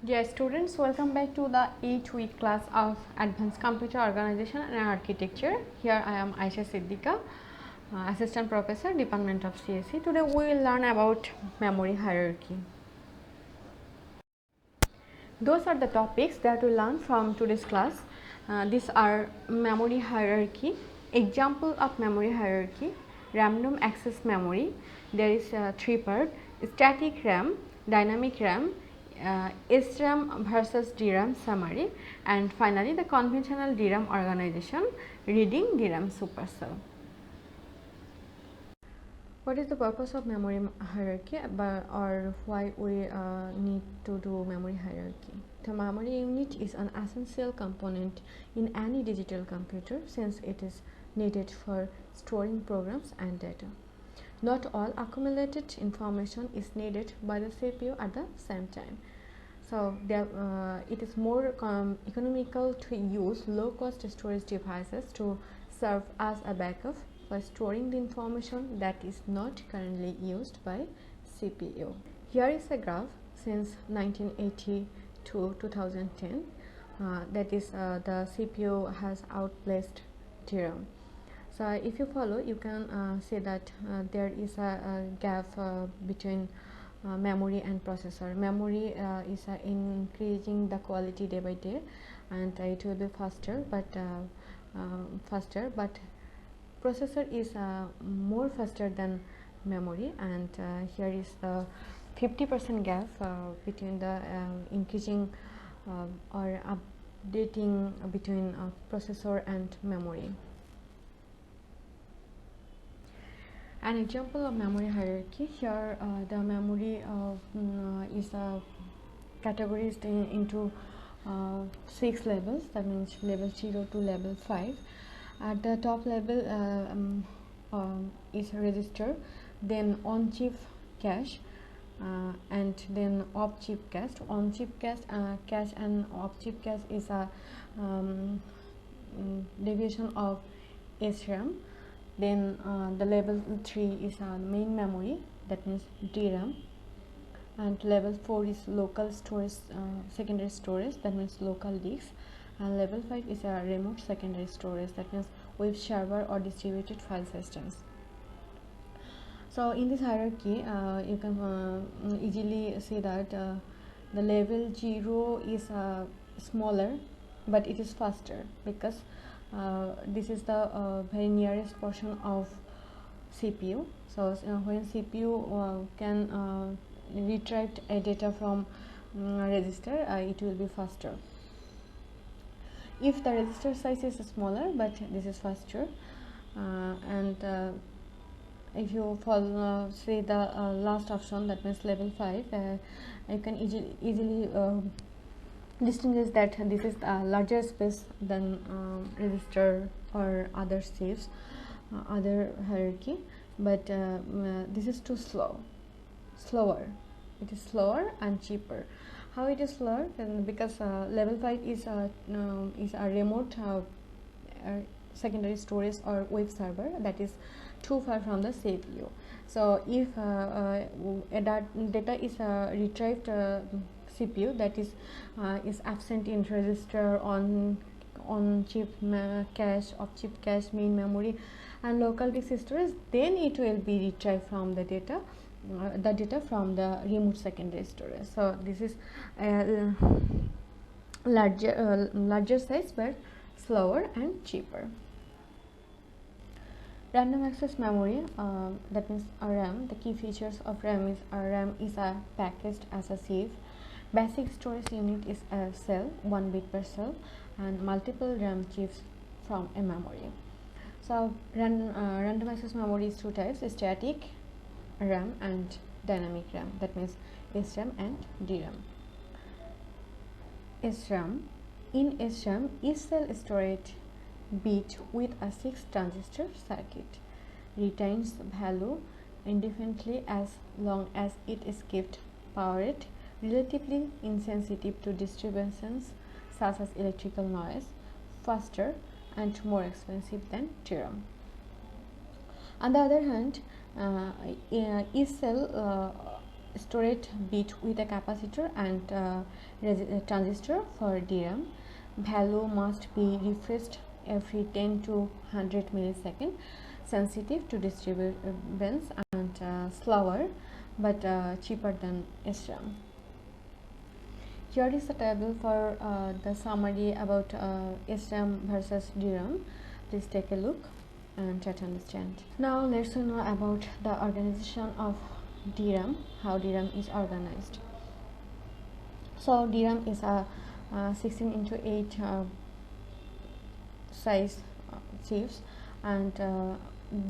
Dear students, welcome back to the 8th week class of Advanced Computer Organization and Architecture. Here I am Aisha Siddika, Assistant Professor, Department of CSE. Today we will learn about memory hierarchy. Those are the topics that we learn from today's class. These are memory hierarchy, example of memory hierarchy, random access memory. There is three part: static RAM, dynamic RAM, SRAM versus DRAM summary, and finally the conventional DRAM organization, reading DRAM supercell. What is the purpose of memory hierarchy, or why we need to do memory hierarchy? The memory unit is an essential component in any digital computer since it is needed for storing programs and data. Not all accumulated information is needed by the CPU at the same time. So it is more economical to use low-cost storage devices to serve as a backup for storing the information that is not currently used by CPU. Here is a graph since 1980 to 2010. That is the CPU has outplaced DRAM. So if you follow, you can see that there is a gap between memory and processor. Memory is increasing the quality day by day, and it will be faster, but processor is more faster than memory, and here is the 50% gap between the increasing or updating between processor and memory. An example of memory hierarchy. Here the memory is categorized into 6 levels, that means level 0 to level 5. At the top level is register, then on-chip cache, and then off-chip cache. On-chip cache and off-chip cache is a deviation of SRAM. Then the level 3 is main memory, that means DRAM, and level 4 is local storage, secondary storage, that means local disk, and level 5 is a remote secondary storage, that means web server or distributed file systems. So in this hierarchy you can easily see that the level 0 is smaller, but it is faster because this is the very nearest portion of CPU. So when CPU can retrieve a data from register, it will be faster. If the register size is smaller, but this is faster, and if you follow see the last option, that means level 5, you can easily distinguish that this is a larger space than register or other chips, other hierarchy, but this is too slower. It is slower and cheaper. How it is slower? Because level 5 is a remote secondary storage or web server that is too far from the CPU. So if data is retrieved CPU that is absent in register, on chip cache, off chip cache, main memory, and local disk storage, then it will be retrieved from the data from the remote secondary storage. So this is larger size but slower and cheaper. Random access memory, that means RAM. The key features of RAM is RAM is packaged as a sieve. Basic storage unit is a cell, 1 bit per cell, and multiple RAM chips from a memory. So random access memory is two types: static RAM and dynamic RAM, that means SRAM and DRAM. SRAM. In SRAM, each cell storage bit with a 6-transistor circuit retains value indefinitely as long as it is kept powered, relatively insensitive to disturbances such as electrical noise, faster and more expensive than DRAM. On the other hand, each cell storage bit with a capacitor and a transistor for DRAM. Value must be refreshed every 10 to 100 millisecond, sensitive to disturbance and slower but cheaper than SRAM. Here is the table for the summary about SRAM versus DRAM. Please take a look and try to understand. Now let's know about the organization of DRAM, how DRAM is organized. So DRAM is a 16 into 8 size chips, and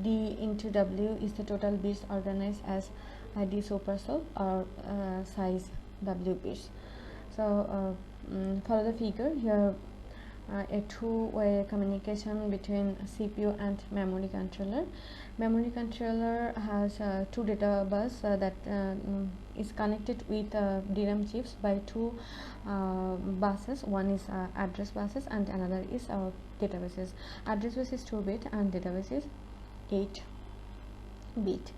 D into W is the total bits organized as D supercell or size W bits. So follow the figure here. A two-way communication between CPU and memory controller. Memory controller has two data bus that is connected with DRAM chips by two buses. One is address buses and another is data buses. Address bus is 2-bit and data bus is 8-bit.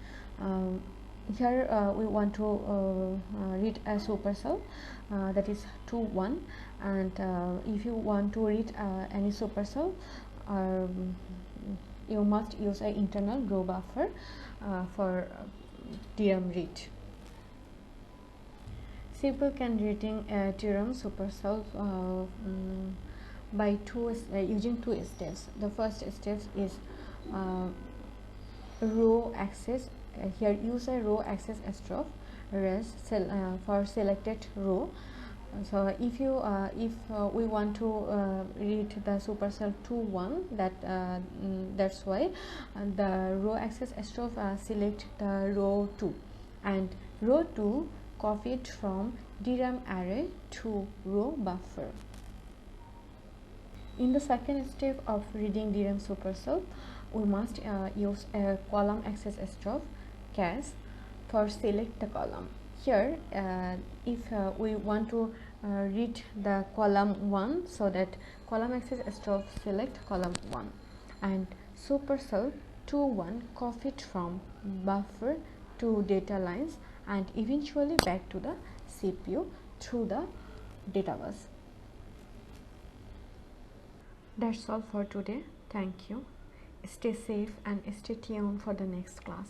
Here we want to read a supercell that is 2-1, and if you want to read any supercell, you must use an internal row buffer for DRAM read. CPU can reading a DRAM supercell by using two steps. The first step is row access. Here use a row access stroke for selected row. So if you we want to read the supercell 2-1, that's why the row access stroke select the row 2, and row 2 copied from DRAM array to row buffer. In the second step of reading DRAM supercell, we must use a column access stroke cache for select the column. Here if we want to read the column 1, so that column access stroke select column 1, and supercell 2-1 copied from buffer to data lines and eventually back to the CPU through the data bus. That's all for today. Thank you. Stay safe and stay tuned for the next class.